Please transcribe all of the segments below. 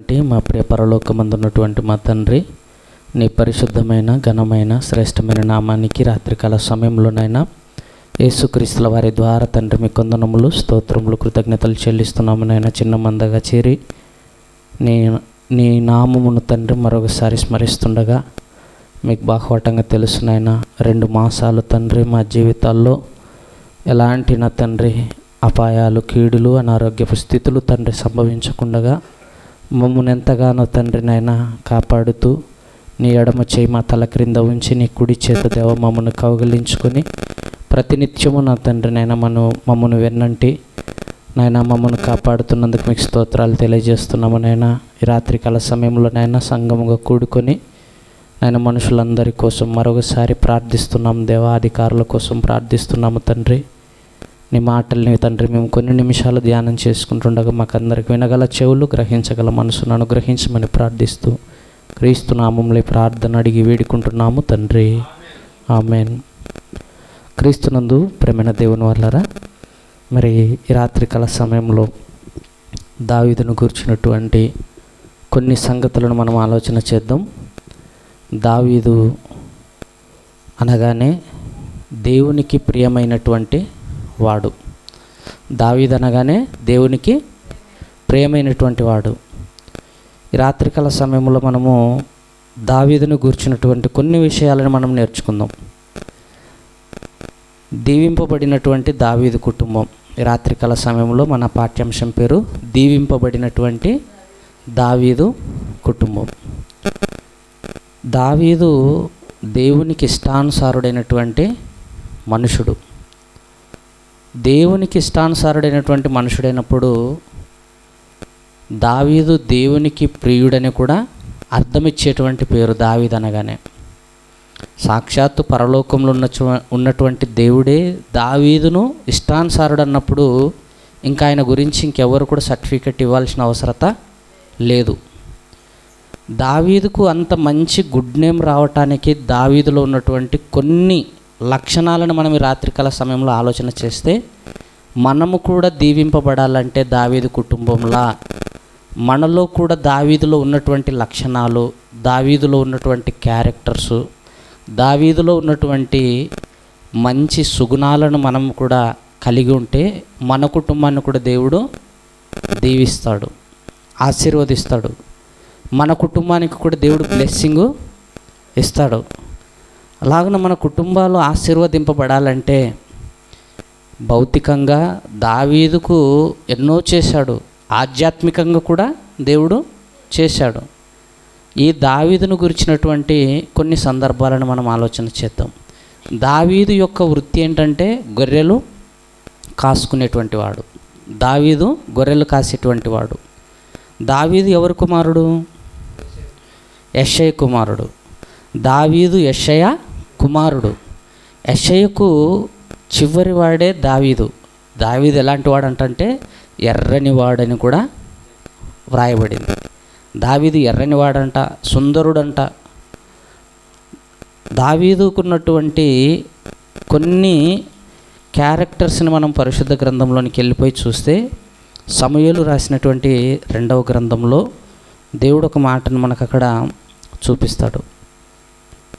మా ప్రియ పరలోకమందున్నటువంటి మా తండ్రి, నీ పరిశుద్ధమైన ఘనమైన శ్రేష్టమైన నామానికి రాత్రికాల సమయంలోనైనా యేసుక్రీస్తుల వారి ద్వారా తండ్రి మీ కొందనములు స్తోత్రములు కృతజ్ఞతలు చెల్లిస్తున్నాము. నైనా చిన్న మందగా చేరి నీ నామమును తండ్రి మరొకసారి స్మరిస్తుండగా మీకు బాహ్వాటంగా తెలుసునైనా 2 మాసాలు తండ్రి మా జీవితాల్లో ఎలాంటి నా తండ్రి అపాయాలు, కీడులు, అనారోగ్యపు స్థితులు తండ్రి సంభవించకుండగా మమ్మల్ని ఎంతగానో తండ్రి నాయనా కాపాడుతూ నీ ఎడమ చేయి మా తల క్రింద ఉంచి నీ కుడి చేత దేవ మమ్మల్ని కౌగిలించుకొని ప్రతినిత్యము నా తండ్రి నాయనా మమ్మల్ని వెన్నంటి నాయనా మమ్మల్ని కాపాడుతున్నందుకు మీకు స్తోత్రాలు తెలియజేస్తున్నాము. నాయనా ఈ రాత్రికాల సమయంలో నాయనా సంఘముగా కూడుకొని నాయన మనుషులందరి కోసం మరొకసారి ప్రార్థిస్తున్నాము. దేవా అధికారుల కోసం ప్రార్థిస్తున్నాము తండ్రి. నీ మాటల్ని తండ్రి మేము కొన్ని నిమిషాలు ధ్యానం చేసుకుంటుండగా మాకందరికి వినగల చెవులు, గ్రహించగల మనసును అనుగ్రహించమని ప్రార్థిస్తూ క్రీస్తు నామంలో ప్రార్థన అడిగి వేడుకుంటున్నాము తండ్రి, ఆమెన్. క్రీస్తునందు ప్రేమైన దేవుని వల్లరా, మరి ఈ రాత్రికాల సమయంలో దావీదును గురించినటువంటి కొన్ని సంగతులను మనం ఆలోచన చేద్దాం. దావీదు అనగానే దేవునికి ప్రియమైనటువంటి వాడు. దావీదు అనగానే దేవునికి ప్రియమైనటువంటి వాడు. ఈ రాత్రికాల సమయంలో మనము దావీదును గూర్చినటువంటి కొన్ని విషయాలను మనం నేర్చుకుందాం. దీవింపబడినటువంటి దావీదు కుటుంబం. ఈ రాత్రికాల సమయంలో మన పాఠ్యాంశం పేరు దీవింపబడినటువంటి దావీదు కుటుంబం. దావీదు దేవునికి ఇష్టానుసారుడైనటువంటి మనుషుడు. దేవునికి ఇష్టానుసారుడైనటువంటి మనుషుడైనప్పుడు దావీదు దేవునికి ప్రియుడని కూడా అర్థమిచ్చేటువంటి పేరు దావీదు అనగానే. సాక్షాత్తు పరలోకంలో ఉన్నటువంటి దేవుడే దావీదును ఇష్టానుసారుడు అన్నప్పుడు ఇంకా ఆయన గురించి ఇంకెవరు కూడా సర్టిఫికెట్ ఇవ్వాల్సిన అవసరత లేదు. దావీదుకు అంత మంచి గుడ్ నేమ్ రావటానికి దావీదులో ఉన్నటువంటి కొన్ని లక్షణాలను మనం ఈ రాత్రికాల సమయంలో ఆలోచన చేస్తే, మనము కూడా దీవింపబడాలంటే దావీదు కుటుంబంలా మనలో కూడా దావీదులో ఉన్నటువంటి లక్షణాలు, దావీదులో ఉన్నటువంటి క్యారెక్టర్సు, దావీదులో ఉన్నటువంటి మంచి సుగుణాలను మనం కూడా కలిగి ఉంటే మన కుటుంబాన్ని కూడా దేవుడు దీవిస్తాడు, ఆశీర్వదిస్తాడు. మన కుటుంబానికి కూడా దేవుడు బ్లెస్సింగు ఇస్తాడు. అలాగన మన కుటుంబాలు ఆశీర్వదింపబడాలంటే భౌతికంగా దావీదుకు ఎన్నో చేశాడు, ఆధ్యాత్మికంగా కూడా దేవుడు చేశాడు. ఈ దావీదును గురించినటువంటి కొన్ని సందర్భాలను మనం ఆలోచన చేద్దాం. దావీదు యొక్క వృత్తి ఏంటంటే గొర్రెలు కాసుకునేటువంటి వాడు. దావీదు గొర్రెలు కాసేటువంటి వాడు. దావీదు ఎవరి కుమారుడు? యెషయ కుమారుడు. దావీదు యెషయ కుమారుడు. యెషయకు చివరి వాడే దావీదు. దావీదు ఎలాంటి వాడంటే ఎర్రని వాడని కూడా వ్రాయబడింది. దావీదు ఎర్రని వాడంట, సుందరుడంట. దావీదుకున్నటువంటి కొన్ని క్యారెక్టర్స్ని మనం పరిశుద్ధ గ్రంథంలోనికి వెళ్ళిపోయి చూస్తే, సమూయేలు రాసినటువంటి 2వ గ్రంథంలో దేవుడు ఒక మాటను మనకు అక్కడ చూపిస్తాడు.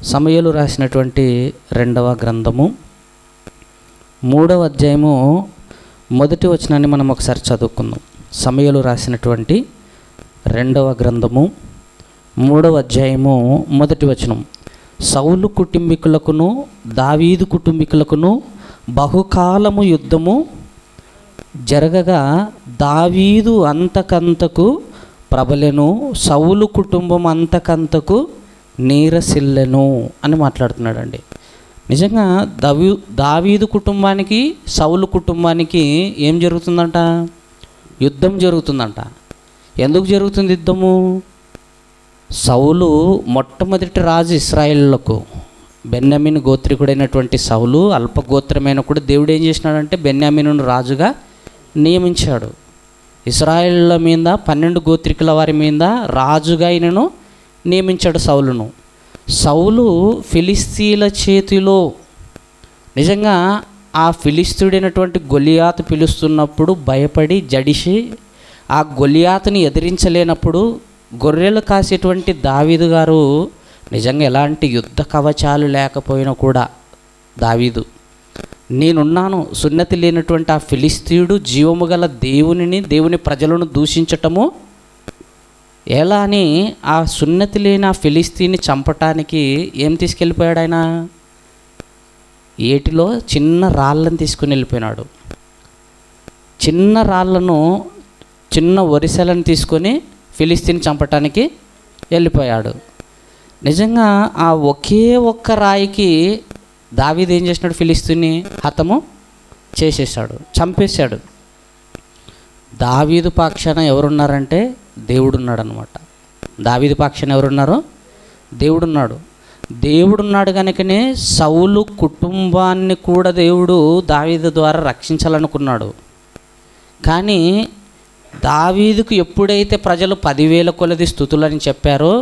సమూయేలు రాసినటువంటి 2వ గ్రంథము 3వ అధ్యాయము 1వ వచనాన్ని మనం ఒకసారి చదువుకుందాం. సమూయేలు రాసినటువంటి 2వ గ్రంథము 3వ అధ్యాయము 1వ వచనం. సౌలు కుటుంబీకులకును దావీదు కుటుంబీకులకును బహుకాలము యుద్ధము జరగగా దావీదు అంతకంతకు ప్రబలెను, సౌలు కుటుంబం అంతకంతకు నీరసిల్లెను అని మాట్లాడుతున్నాడండి. నిజంగా దావీదు కుటుంబానికి సౌలు కుటుంబానికి ఏం జరుగుతుందంట? యుద్ధం జరుగుతుందంట. ఎందుకు జరుగుతుంది యుద్ధము? సౌలు మొట్టమొదటి రాజు ఇశ్రాయేలులకు. బెన్యామీను గోత్రికుడైనటువంటి సౌలు అల్పగోత్రమైన కూడా దేవుడు ఏం చేసినాడంటే బెన్యామీనును రాజుగా నియమించాడు. ఇశ్రాయేలుల మీద 12 గోత్రికుల వారి మీద రాజుగా ఆయనను నియమించాడు సౌలును. సౌలు ఫిలిస్తీన్ల చేతిలో నిజంగా ఆ ఫిలిస్తీయుడైనటువంటి గొలియాతు పిలుస్తున్నప్పుడు భయపడి జడిసి ఆ గొలియాతుని ఎదిరించలేనప్పుడు గొర్రెలు కాసేటువంటి దావీదు గారు నిజంగా ఎలాంటి యుద్ధ కవచాలు లేకపోయినా కూడా దావీదు, నేనున్నాను, సున్నతి లేనటువంటి ఆ ఫిలిస్తీయుడు జీవము గల దేవుని ప్రజలను దూషించటము ఎలా అని ఆ సున్నతి లేని ఆ ఫిలిస్తీని చంపటానికి ఏం తీసుకెళ్ళిపోయాడు ఆయన? ఏటిలో చిన్న రాళ్ళను తీసుకుని వెళ్ళిపోయినాడు. చిన్న రాళ్ళను, చిన్న వరిసెలను తీసుకొని ఫిలిస్తీని చంపటానికి వెళ్ళిపోయాడు. నిజంగా ఆ ఒకే ఒక్క రాయికి దావీదు ఏం చేసినాడు? ఫిలిస్తీని హతము చేసేసాడు, చంపేశాడు. దావీదు పక్షాన ఎవరున్నారంటే దేవుడున్నాడు అనమాట. దావీదు పక్షాన ఎవరున్నారు? దేవుడున్నాడు. దేవుడున్నాడు కనుకనే సౌలు కుటుంబాన్ని కూడా దేవుడు దావీదు ద్వారా రక్షించాలనుకున్నాడు. కానీ దావీదుకు ఎప్పుడైతే ప్రజలు 10,000 కొలది స్తుతులని చెప్పారో,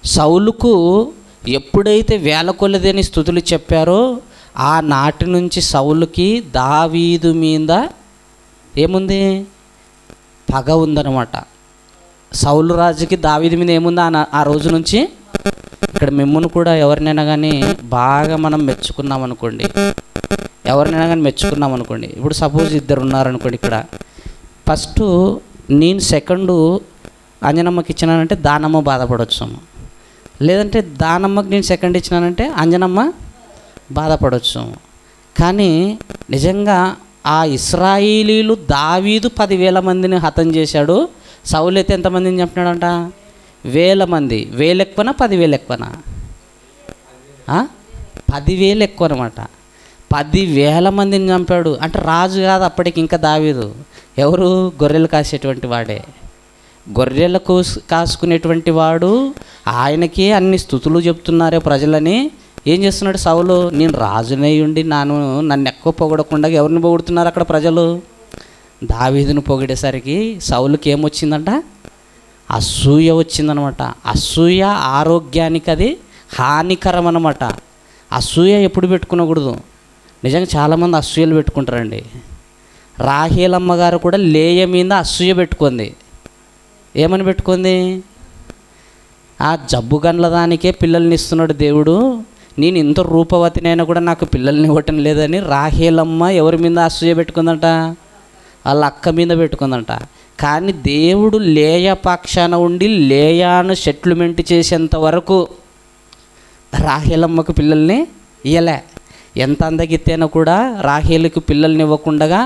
సౌలుకు ఎప్పుడైతే 1,000 కొలది అని స్తుతులు చెప్పారో, ఆనాటి నుంచి సౌలుకి దావీదు మీద ఏముంది? పగ ఉందన్నమాట. సౌలు రాజుకి దావీదు మీద ఏముంది ఆ రోజు నుంచి? ఇక్కడ మిమ్మును కూడా ఎవరినైనా కానీ బాగా మనం మెచ్చుకున్నాం అనుకోండి, ఇప్పుడు సపోజ్ 2 ఉన్నారనుకోండి, ఇక్కడ ఫస్ట్ నేను సెకండు అంజనమ్మకి ఇచ్చినానంటే దానమ్మ బాధపడవచ్చు, లేదంటే దానమ్మకి నేను సెకండ్ ఇచ్చినానంటే అంజనమ్మ బాధపడవచ్చు. కానీ నిజంగా ఆ ఇశ్రాయేలీలు దావీదు 10,000 మందిని హతం చేశాడు, సౌలు అయితే ఎంతమందిని చంపినాడంట? 1,000 మంది. 1,000 ఎక్కువనా 10,000 ఎక్కువనా? 10,000 ఎక్కువ అనమాట. 10,000 మందిని చంపాడు. అంటే రాజు కాదు అప్పటికి ఇంకా దావీదు. ఎవరు? గొర్రెలు కాసేటువంటి వాడే. గొర్రెలు కాసుకునేటువంటి వాడు. ఆయనకే అన్ని స్తుతులు చెప్తున్నారే ప్రజలని. ఏం చేస్తున్నాడు సౌలు? నేను రాజునై ఉండి నన్ను ఎక్కువ పొగడకుండా ఎవరిని పొగుడుతున్నారు అక్కడ ప్రజలు? దావీదును పొగిడేసరికి సౌలుకి ఏమొచ్చిందంట? అసూయ వచ్చిందనమాట. అసూయ ఆరోగ్యానికి అది హానికరం అన్నమాట. అసూయ ఎప్పుడు పెట్టుకునకూడదు. నిజంగా చాలామంది అసూయలు పెట్టుకుంటారండి. రాహేలమ్మ గారు కూడా లేయ మీద అసూయ పెట్టుకుంది. ఏమని పెట్టుకుంది? ఆ జబ్బు గండ్ల దానికే పిల్లల్ని ఇస్తున్నాడు దేవుడు, నేను ఇంత రూపవతినైనా కూడా నాకు పిల్లల్ని ఇవ్వటం లేదని రాహేలమ్మ ఎవరి మీద అసూయ పెట్టుకుందంట? వాళ్ళ అక్క మీద పెట్టుకుందంట. కానీ దేవుడు లేయ పక్షాన ఉండి లేయాను సెటిల్మెంట్ చేసేంత వరకు రాహేలమ్మకు పిల్లల్ని ఇయ్యలే. ఎంత అందగిత్తేనో కూడా రాహేలుకు పిల్లల్ని ఇవ్వకుండా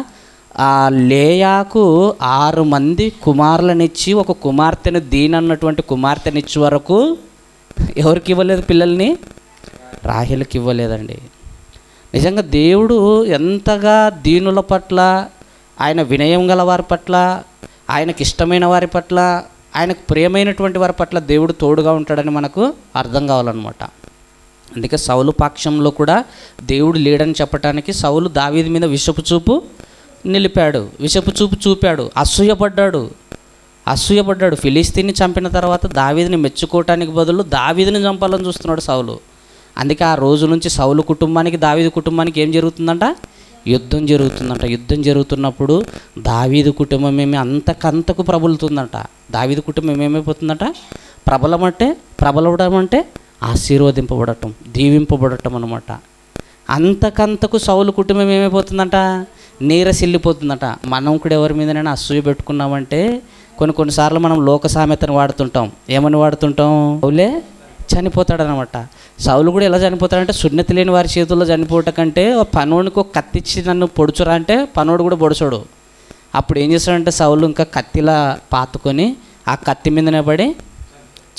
ఆ లేయాకు 6 మంది కుమారులనిచ్చి ఒక కుమార్తెను దీనన్నటువంటి కుమార్తెనిచ్చి వరకు ఎవరికి ఇవ్వలేదు పిల్లల్ని? రాహేలుకి ఇవ్వలేదండి. నిజంగా దేవుడు ఎంతగా దీనుల పట్ల, ఆయన వినయం గల వారి పట్ల, ఆయనకి ఇష్టమైన వారి పట్ల, ఆయనకు ప్రియమైనటువంటి వారి పట్ల దేవుడు తోడుగా ఉంటాడని మనకు అర్థం కావాలన్నమాట. అందుకే సౌలు పక్షంలో కూడా దేవుడు లేడని చెప్పడానికి సౌలు దావీదు మీద విషపు చూపు నిలిపాడు, విషపు చూపు చూపాడు, అసూయపడ్డాడు. ఫిలిస్తీన్ని చంపిన తర్వాత దావీదుని మెచ్చుకోవటానికి బదులు దావీదుని చంపాలని చూస్తున్నాడు సౌలు. అందుకే ఆ రోజు నుంచి సౌలు కుటుంబానికి దావీదు కుటుంబానికి ఏం జరుగుతుందంట? యుద్ధం జరుగుతుందంట. యుద్ధం జరుగుతున్నప్పుడు దావీదు కుటుంబం అంతకంతకు ప్రబలుతుందంట. దావీదు కుటుంబం ఏమైపోతుందంట? ప్రబలవడం అంటే ఆశీర్వదింపబడటం, దీవింపబడటం అన్నమాట. అంతకంతకు సౌలు కుటుంబం ఏమైపోతుందంట? నీరసిల్లిపోతుందట. మనం కూడా ఎవరి మీదనైనా అసూయ పెట్టుకున్నామంటే కొన్నిసార్లు మనం లోక సామెతను వాడుతుంటాం. ఏమని వాడుతుంటాం? సౌలే చనిపోతాడనమాట. సౌలు కూడా ఎలా చనిపోతాడంటే సున్నతి లేని వారి చేతుల్లో చనిపోవటం కంటే పనోడికి ఒక కత్తిచ్చి నన్ను పొడుచురా అంటే పనోడు కూడా పొడుచోడు. అప్పుడు ఏం చేస్తాడంటే సౌలు ఇంకా కత్తిలా పాతుకొని ఆ కత్తి మీదనే పడి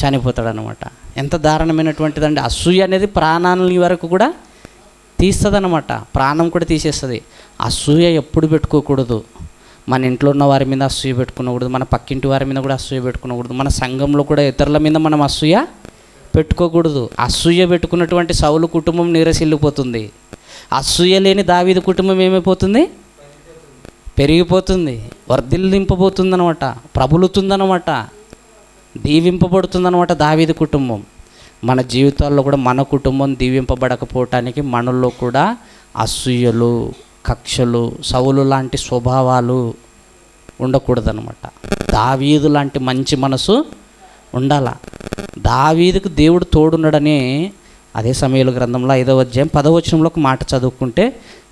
చనిపోతాడనమాట. ఎంత దారుణమైనటువంటిదండి. అసూయ అనేది ప్రాణాలని వరకు కూడా తీస్తుందన్నమాట. ప్రాణం కూడా తీసేస్తుంది. అసూయ ఎప్పుడు పెట్టుకోకూడదు. మన ఇంట్లో ఉన్న వారి మీద అసూయ పెట్టుకోకూడదు, మన పక్కింటి వారి మీద కూడా అసూయ పెట్టుకోకూడదు, మన సంఘంలో కూడా ఇతరుల మీద మనం అసూయ పెట్టుకోకూడదు. అసూయ పెట్టుకున్నటువంటి సౌలు కుటుంబం నీరసిల్లిపోతుంది. అసూయ లేని దావీదు కుటుంబం ఏమైపోతుంది? పెరిగిపోతుంది, వర్ధిల్లింపబోతుంది అనమాట, ప్రబలుతుందనమాట, దీవింపబడుతుందనమాట దావీదు కుటుంబం. మన జీవితాల్లో కూడా మన కుటుంబం దీవింపబడకపోవటానికి మనలో కూడా అసూయలు, కక్షలు, సౌలు లాంటి స్వభావాలు ఉండకూడదనమాట. దావీదు లాంటి మంచి మనసు ఉండాల. దావీదుకు దేవుడు తోడున్నాడని అదే సమూయేలు గ్రంథంలో 5వ అధ్యాయం 10వ వచనంలో ఒక మాట చదువుకుంటే,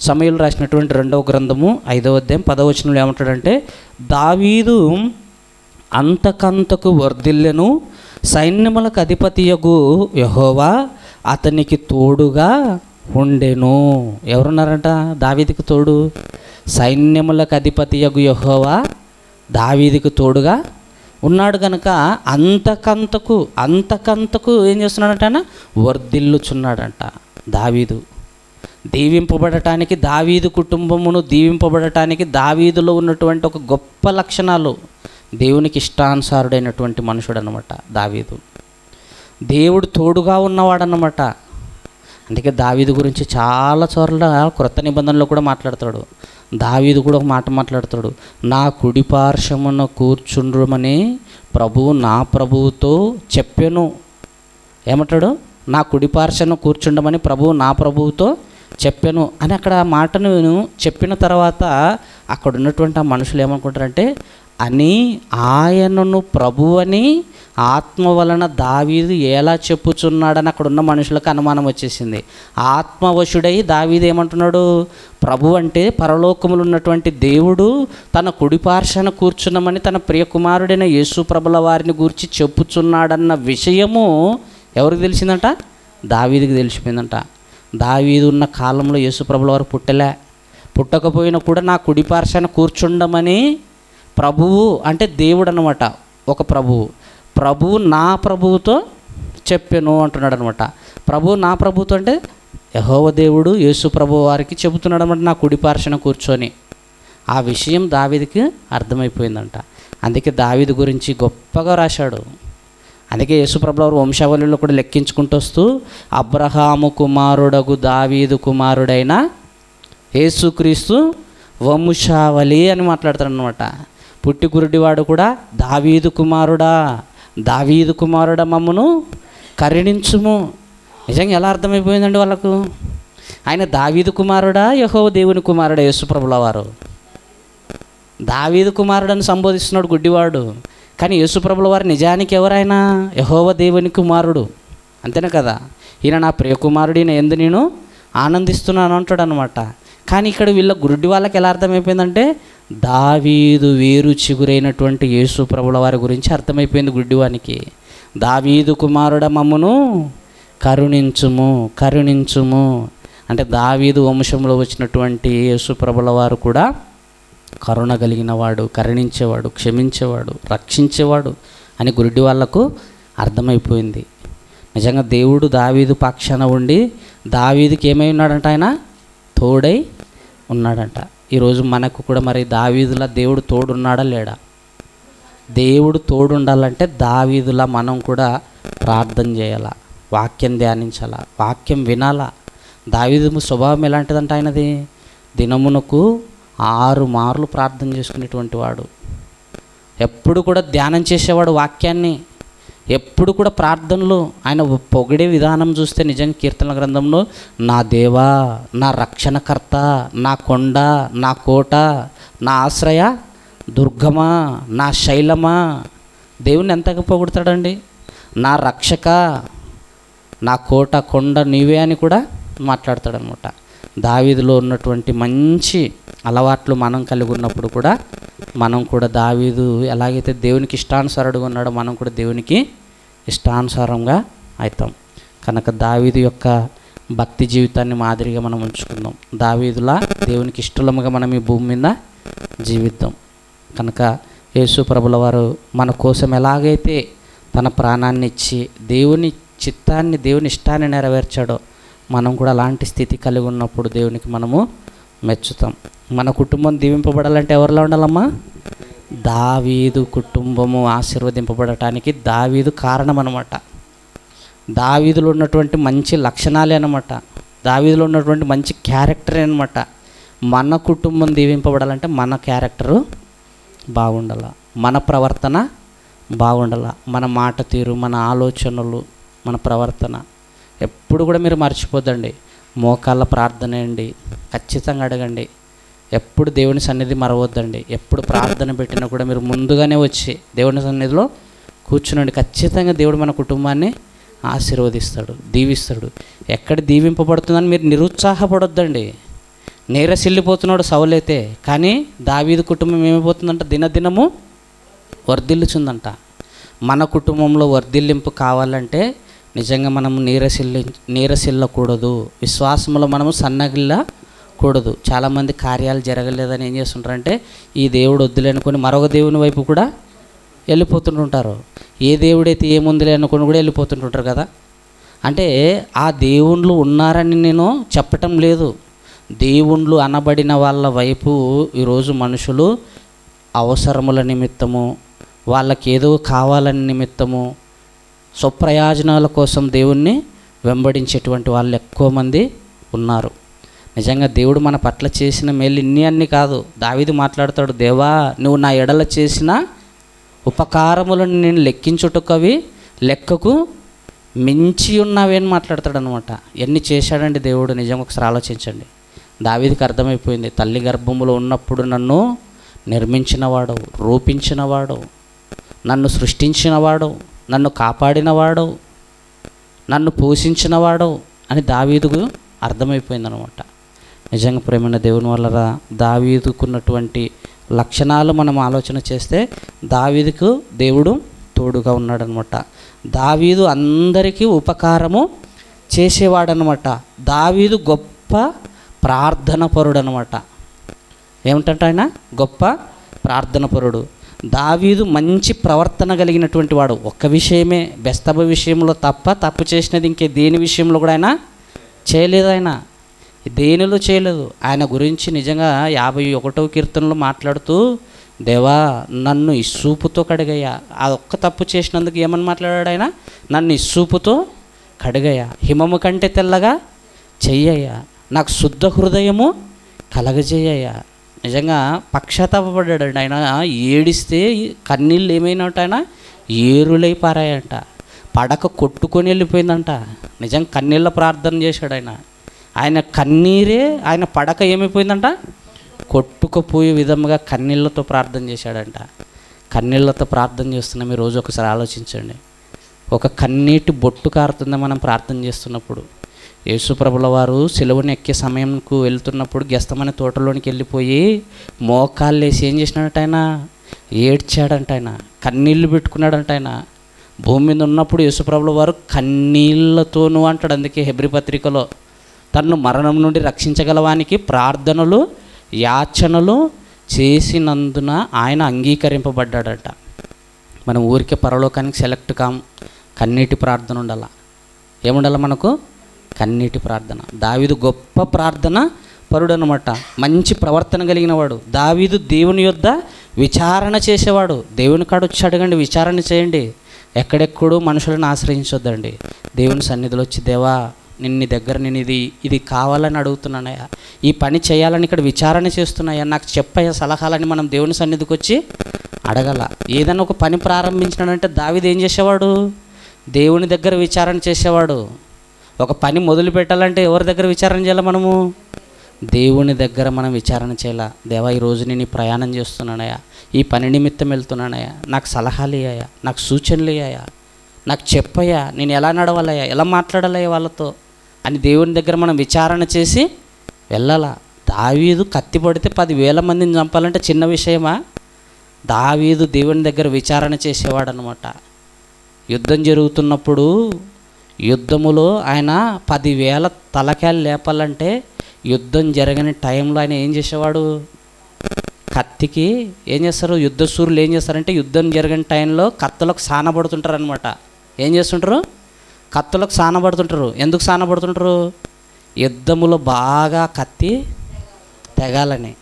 సమూయేలు రాసినటువంటి 2వ గ్రంథము 5వ అధ్యాయం 10వ వచనంలో ఏమంటాడంటే, దావీదు అంతకంతకు వర్ధిల్లెను, సైన్యములకు అధిపతియగు యెహోవా అతనికి తోడుగా ఉండెను. ఎవరున్నారంట దావీదుకు తోడు? సైన్యములకు అధిపతియగు యెహోవా దావీదుకు తోడుగా ఉన్నాడు కనుక అంతకంతకు ఏం చేస్తున్నాడంట? ఆయన వర్ధిల్లుచున్నాడంట. దావీదు దీవింపబడటానికి, దావీదు కుటుంబమును దీవింపబడటానికి దావీదులో ఉన్నటువంటి ఒక గొప్ప లక్షణాలు, దేవునికి ఇష్టానుసారుడైనటువంటి మనుషుడు అన్నమాట దావీదు. దేవుడు తోడుగా ఉన్నవాడన్నమాట. అందుకే దావీదు గురించి చాలా చోట్ల క్రొత్త నిబంధనలో కూడా మాట్లాడతాడు. దావీదు కూడా ఒక మాట మాట్లాడతాడు, నా కుడి పార్శ్వమున కూర్చుండ్రమని ప్రభువు నా ప్రభువుతో చెప్పెను. ఏమంటాడు? నా కుడి పార్శ్వమున కూర్చుండమని ప్రభువు నా ప్రభువుతో చెప్పెను అని అక్కడ మాటను చెప్పిన తర్వాత అక్కడ ఉన్నటువంటి ఆ మనుషులు ఏమనుకుంటారంటే, అని ఆయనను ప్రభువని ఆత్మ వలన దావీదు ఎలా చెప్పుచున్నాడని అక్కడ ఉన్న మనుషులకు అనుమానం వచ్చేసింది. ఆత్మవశుడై దావీదు ఏమంటున్నాడు? ప్రభు అంటే పరలోకములు ఉన్నటువంటి దేవుడు తన కుడిపార్శ్వన కూర్చున్నామని తన ప్రియకుమారుడైన యేసు ప్రభుల వారిని గురించి చెప్పుచున్నాడన్న విషయము ఎవరికి తెలిసిందంట? దావీదుకి తెలిసిపోయిందంట. దావీదు ఉన్న కాలంలో యేసు ప్రభుల వారు పుట్టకపోయినా కూడా నా కుడిపార్శ్వన కూర్చుండమని ప్రభువు అంటే దేవుడు అన్నమాట. ఒక ప్రభువు నా ప్రభువుతో చెప్పాను అంటున్నాడు అనమాట. ప్రభువు నా ప్రభువుతో అంటే యెహోవా దేవుడు యేసు ప్రభు వారికి చెబుతున్నాడు అనమాట, నా కుడిపార్శ్వన కూర్చొని. ఆ విషయం దావీదుకి అర్థమైపోయిందంట. అందుకే దావీదు గురించి గొప్పగా రాశాడు. అందుకే యేసు ప్రభుల వారు వంశావళిలో కూడా లెక్కించుకుంటూ వస్తూ, అబ్రహాము కుమారుడగు దావీదు కుమారుడైన యేసుక్రీస్తు వంశావళి అని మాట్లాడతాడు అనమాట. పుట్టి గురుడివాడు కూడా దావీదు కుమారుడా మమ్మను కరుణించుము. నిజంగా ఎలా అర్థమైపోయిందండి వాళ్ళకు? ఆయన దావీదు కుమారుడా, యెహోవా దేవుని కుమారుడా? యేసు ప్రభుల వారు దావీదు కుమారుడని సంబోధిస్తున్నాడు గుడ్డివాడు. కానీ యేసు ప్రభుల వారు నిజానికి ఎవరైనా? యెహోవా దేవుని కుమారుడు. అంతేనే కదా? ఈయన నా ప్రియకుమారుడు, ఈయన యందు నేను ఆనందిస్తున్నాను అంటాడు అనమాట. కానీ ఇక్కడ వీళ్ళ గుడ్డి వాళ్ళకి ఎలా అర్థమైపోయిందంటే, దావీదు వేరు చిగురైనటువంటి యేసు ప్రభుల వారి గురించి అర్థమైపోయింది గుడ్డివానికి. దావీదు కుమారుడ మమ్మును కరుణించుము అంటే దావీదు వంశంలో వచ్చినటువంటి యేసు ప్రభుల వారు కూడా కరుణ కలిగిన వాడు, కరుణించేవాడు, క్షమించేవాడు, రక్షించేవాడు అని గుడ్డి వాళ్లకు అర్థమైపోయింది. నిజంగా దేవుడు దావీదు పక్షాన ఉండి దావీదుకి ఏమై ఉన్నాడంట? ఆయన తోడై ఉన్నాడంట. ఈరోజు మనకు కూడా మరి దావీదులా దేవుడు తోడున్నాడా లేడా? దేవుడు తోడుండాలంటే దావీదులా మనం కూడా ప్రార్థన చేయాలా, వాక్యం ధ్యానించాలా, వాక్యం వినాలా. దావీదు స్వభావం ఎలాంటిదంట? ఆయనది దినమునకు 6 మార్లు ప్రార్థన చేసుకునేటువంటి వాడు. ఎప్పుడు కూడా ధ్యానం చేసేవాడు వాక్యాన్ని, ఎప్పుడు కూడా ప్రార్థనలు. ఆయన పొగిడే విధానం చూస్తే నిజంగా కీర్తనల గ్రంథంలో, నా దేవా, నా రక్షణకర్త, నా కొండ, నా కోట, నా ఆశ్రయ దుర్గమా, నా శైలమా. దేవుని ఎంతగా పొగుడతాడండి? నా రక్షక, నా కోట, కొండ నీవే అని కూడా మాట్లాడతాడనమాట. దావీదులో ఉన్నటువంటి మంచి అలవాట్లు మనం కలిగి ఉన్నప్పుడు కూడా మనం కూడా దావీదు ఎలాగైతే దేవునికి ఇష్టానుసారుడుగా ఉన్నాడో మనం కూడా దేవునికి ఇష్టానుసారంగా అవుతాం. కనుక దావీదు యొక్క భక్తి జీవితాన్ని మాదిరిగా మనం ఉంచుకుందాం. దావీదులా దేవునికి ఇష్టముగా మనం ఈ భూమి మీద జీవిద్దాం. కనుక యేసు ప్రభుల వారు మన కోసం ఎలాగైతే తన ప్రాణాన్ని ఇచ్చి దేవుని చిత్తాన్ని, దేవుని ఇష్టాన్ని నెరవేర్చాడో మనం కూడా అలాంటి స్థితి కలిగి ఉన్నప్పుడు దేవునికి మనము మెచ్చుతాం. మన కుటుంబం దీవింపబడాలంటే ఎవరిలో ఉండాలమ్మా? దావీదు కుటుంబము ఆశీర్వదింపబడటానికి దావీదు కారణం అన్నమాట. దావీదులో ఉన్నటువంటి మంచి లక్షణాలే అన్నమాట, దావీదులో ఉన్నటువంటి మంచి క్యారెక్టరే అన్నమాట. మన కుటుంబం దీవింపబడాలంటే మన క్యారెక్టరు బాగుండాల, మన ప్రవర్తన బాగుండాల, మన మాట తీరు, మన ఆలోచనలు, మన ప్రవర్తన ఎప్పుడు కూడా మీరు మర్చిపోద్దండి. మోకాళ్ళ ప్రార్థన అండి, ఖచ్చితంగా అడగండి. ఎప్పుడు దేవుని సన్నిధి మరవద్దండి. ఎప్పుడు ప్రార్థన పెట్టినా కూడా మీరు ముందుగానే వచ్చి దేవుని సన్నిధిలో కూర్చునండి. ఖచ్చితంగా దేవుడు మన కుటుంబాన్ని ఆశీర్వదిస్తాడు, దీవిస్తాడు. ఎక్కడ దీవింపబడుతుందని మీరు నిరుత్సాహపడొద్దండి. నీరసిల్లిపోతున్నాడు సౌలైతే, కానీ దావీదు కుటుంబం ఏమైపోతుందంట, దినదినము వర్ధిల్లుచుందంట. మన కుటుంబంలో వర్ధిల్లింపు కావాలంటే నిజంగా మనము నీరసిల్లకూడదు, విశ్వాసంలో మనము సన్నగిల్లకూడదు. చాలామంది కార్యాలు జరగలేదని ఏం చేస్తుంటారంటే ఈ దేవుడు వద్దులే అనుకొని మరొక దేవుని వైపు కూడా వెళ్ళిపోతుంటుంటారు. ఏ దేవుడైతే ఏముందిలే అనుకుని కూడా వెళ్ళిపోతుంటుంటారు కదా. అంటే ఆ దేవుళ్ళు ఉన్నారని నేను చెప్పటం లేదు. దేవుళ్ళు అనబడిన వాళ్ళ వైపు ఈరోజు మనుషులు అవసరముల నిమిత్తము, వాళ్ళకి ఏదో కావాలని నిమిత్తము, స్వప్రయోజనాల కోసం దేవుణ్ణి వెంబడించేటువంటి వాళ్ళు ఎక్కువ మంది ఉన్నారు. నిజంగా దేవుడు మన పట్ల చేసిన మేలు ఇన్ని అన్ని కాదు. దావీదు మాట్లాడతాడు, దేవా నువ్వు నా ఎడల చేసిన ఉపకారములను నేను లెక్కించుటకవి లెక్కకు మించి ఉన్నావేని మాట్లాడతాడు అనమాట. ఎన్ని చేశాడండి దేవుడు, నిజంగా ఒకసారి ఆలోచించండి. దావీదుకి అర్థమైపోయింది, తల్లి గర్భములో ఉన్నప్పుడు నన్ను నిర్మించినవాడు, రూపించినవాడు, నన్ను సృష్టించినవాడు, నన్ను కాపాడినవాడు, నన్ను పోషించినవాడు అని దావీదుకు అర్థమైపోయిందనమాట. నిజంగా ప్రేమైన దేవుని వల్ల దావీదుకున్నటువంటి లక్షణాలు మనం ఆలోచన చేస్తే దావీదుకు దేవుడు తోడుగా ఉన్నాడనమాట. దావీదు అందరికీ ఉపకారము చేసేవాడనమాట. దావీదు గొప్ప ప్రార్థన పరుడు అనమాట. ఏమిటంటే ఆయన గొప్ప ప్రార్థన పరుడు. దావీదు మంచి ప్రవర్తన కలిగినటువంటి వాడు. ఒక్క విషయమే, బెస్తబ విషయంలో తప్పు చేసినది ఇంకే దేని విషయంలో కూడా ఆయన చేయలేదు. ఆయన దేనిలో చేయలేదు. ఆయన గురించి నిజంగా 51వ కీర్తనలో మాట్లాడుతూ, దేవా నన్ను ఇస్సూపుతో కడిగయ్యా. ఆ ఒక్క తప్పు చేసినందుకు ఏమని మాట్లాడాడు ఆయన, నన్ను ఇస్సూపుతో కడిగయ్యా, హిమము కంటే తెల్లగా చెయ్యయ్యా, నాకు శుద్ధ హృదయము కలగజేయ్యా. నిజంగా పక్షాతాపడ్డాడండి ఆయన. ఏడిస్తే కన్నీళ్ళు ఏమైనట్టు ఆయన ఏరులై పారాయంట, పడక కొట్టుకొని వెళ్ళిపోయిందంట. నిజంగా కన్నీళ్ళ ప్రార్థన చేశాడు ఆయన. ఆయన కన్నీరే ఆయన పడక ఏమైపోయిందంట, కొట్టుకుపోయే విధముగా కన్నీళ్ళతో ప్రార్థన చేశాడంట. కన్నీళ్ళతో ప్రార్థన చేస్తున్నాం ఈరోజు. ఒకసారి ఆలోచించండి, ఒక కన్నీటి బొట్టు కారుతుందా మనం ప్రార్థన చేస్తున్నప్పుడు? యేసుప్రభుల వారు సిలువను ఎక్కే సమయంకు వెళ్తున్నప్పుడు గెస్తమనే తోటలోనికి వెళ్ళిపోయి మోకాళ్ళు వేసి ఏం చేసినాడంట, ఆయన ఏడ్చాడంట, ఆయన కన్నీళ్ళు పెట్టుకున్నాడంట. ఆయన భూమి మీద ఉన్నప్పుడు యేసుప్రభుల వారు కన్నీళ్ళతోనూ అంటాడు. అందుకే హెబ్రీ పత్రికలో తన్ను మరణం నుండి రక్షించగలవానికి ప్రార్థనలు యాచనలు చేసినందున ఆయన అంగీకరింపబడ్డాడట. మనం ఊరికే పరలోకానికి సెలెక్ట్ కన్నీటి ప్రార్థన ఉండాల. ఏముండాల మనకు? కన్నీటి ప్రార్థన. దావీదు గొప్ప ప్రార్థన పరుడు అనమాట. మంచి ప్రవర్తన కలిగిన వాడు. దావీదు దేవుని యొద్ద విచారణ చేసేవాడు. దేవుని కాడ వచ్చి అడగండి, విచారణ చేయండి. ఎక్కడెక్కడో మనుషులను ఆశ్రయించొద్దండి. దేవుని సన్నిధిలో వచ్చి, దేవా నిన్ను దగ్గర నేను ఇది కావాలని అడుగుతున్నానయ్యా, ఈ పని చేయాలని ఇక్కడ విచారణ చేస్తున్నాయా, నాకు చెప్పయ్యా సలహాలని మనం దేవుని సన్నిధికి వచ్చి అడగల. ఏదైనా ఒక పని ప్రారంభించినాడంటే దావీదు ఏం చేసేవాడు? దేవుని దగ్గర విచారణ చేసేవాడు. ఒక పని మొదలు పెట్టాలంటే ఎవరి దగ్గర విచారణ చేయాలి? మనము దేవుని దగ్గర మనం విచారణ చేయాల. దేవా ఈరోజు నేను ఈ ప్రయాణం చేస్తున్నానయ్యా, ఈ పని నిమిత్తం వెళ్తున్నానయ్యా, నాకు సలహాలు ఇయ్యాయా, నాకు సూచనలు ఇయ్యాయా, నాకు చెప్పయ్యా, నేను ఎలా నడవాలయ్యా, ఎలా మాట్లాడాలయ్యా వాళ్ళతో అని దేవుని దగ్గర మనం విచారణ చేసి వెళ్ళాలా. దావీదు కత్తి పడితే 10,000 మందిని చంపాలంటే చిన్న విషయమా? దావీదు దేవుని దగ్గర విచారణ చేసేవాడు అనమాట. యుద్ధం జరుగుతున్నప్పుడు యుద్ధములో ఆయన 10,000 తలకాయలు లేపాలంటే యుద్ధం జరగని టైంలో ఆయన ఏం చేసేవాడు? కత్తికి ఏం చేస్తారు? యుద్ధ సూర్యులు ఏం చేస్తారంటే యుద్ధం జరగని టైంలో కత్తులకు సానబడుతుంటారు అనమాట. ఏం చేస్తుంటారు? కత్తులకు సానబడుతుంటారు. ఎందుకు సానబడుతుంటారు? యుద్ధములో బాగా కత్తి తెగాలని.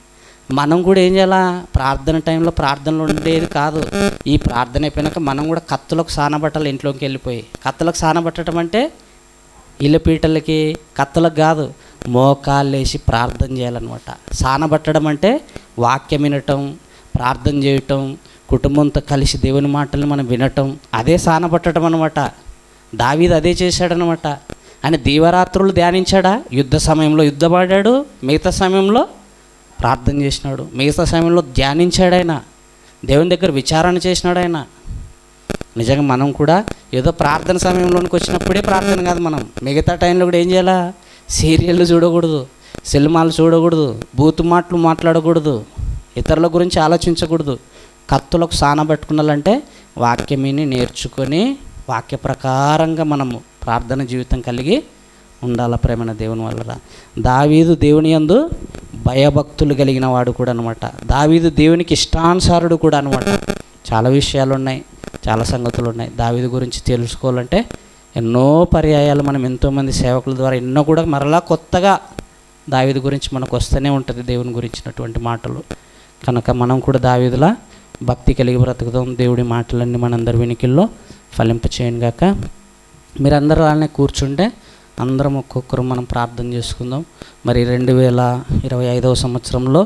మనం కూడా ఏం చేయాలా? ప్రార్థన టైంలో ప్రార్థనలు ఉండేది కాదు. ఈ ప్రార్థన అయిపోయినాక మనం కూడా కత్తులకు సానబట్టాలి. ఇంట్లోకి వెళ్ళిపోయి కత్తులకు సానబట్టడం అంటే ఇళ్ళ పీటలకి కత్తులకు కాదు, మోకాళ్ళు వేసి ప్రార్థన చేయాలన్నమాట. సానబట్టడం అంటే వాక్యం వినటం, ప్రార్థన చేయటం, కుటుంబంతో కలిసి దేవుని మాటలను మనం వినటం, అదే సానబట్టడం అనమాట. దావీదు అదే చేశాడనమాట. ఆయన దీవరాత్రులు ధ్యానించాడా? యుద్ధ సమయంలో యుద్ధపడ్డాడు, మిగతా సమయంలో ప్రార్థన చేసినాడు, మిగతా సమయంలో ధ్యానించాడు, ఆయన దేవుని దగ్గర విచారణ చేసినాడు. ఆయన నిజంగా మనం కూడా ఏదో ప్రార్థన సమయంలోనికి వచ్చినప్పుడే ప్రార్థన కాదు, మనం మిగతా టైంలో కూడా ఏం చేయాలా? సీరియళ్ళు చూడకూడదు, సినిమాలు చూడకూడదు, బూతు మాటలు మాట్లాడకూడదు, ఇతరుల గురించి ఆలోచించకూడదు. కత్తులకు సానబెట్టుకున్నాలంటే వాక్యమిని నేర్చుకొని వాక్య ప్రకారంగా మనము ప్రార్థన జీవితం కలిగి ఉండాల. ప్రేమైన దేవుని వల్ల దావీదు దేవుని యందు భయభక్తులు కలిగిన వాడు కూడా అనమాట. దావీదు దేవునికి ఇష్టానుసారుడు కూడా అనమాట. చాలా విషయాలు ఉన్నాయి, చాలా సంగతులు ఉన్నాయి. దావీదు గురించి తెలుసుకోవాలంటే ఎన్నో పర్యాయాలు మనం ఎంతోమంది సేవకుల ద్వారా ఎన్నో కూడా మరలా కొత్తగా దావీదు గురించి మనకు వస్తూనే ఉంటుంది, దేవుని గురించినటువంటి మాటలు. కనుక మనం కూడా దావీదులా భక్తి కలిగి బ్రతుకుతాం. దేవుడి మాటలన్నీ మనందరి వినికిల్లో ఫలింపచేయను గాక. మీరందరూ అలానే కూర్చుంటే అందరం ఒక్కొక్కరు మనం ప్రార్థన చేసుకుందాం. మరి 2025వ సంవత్సరంలో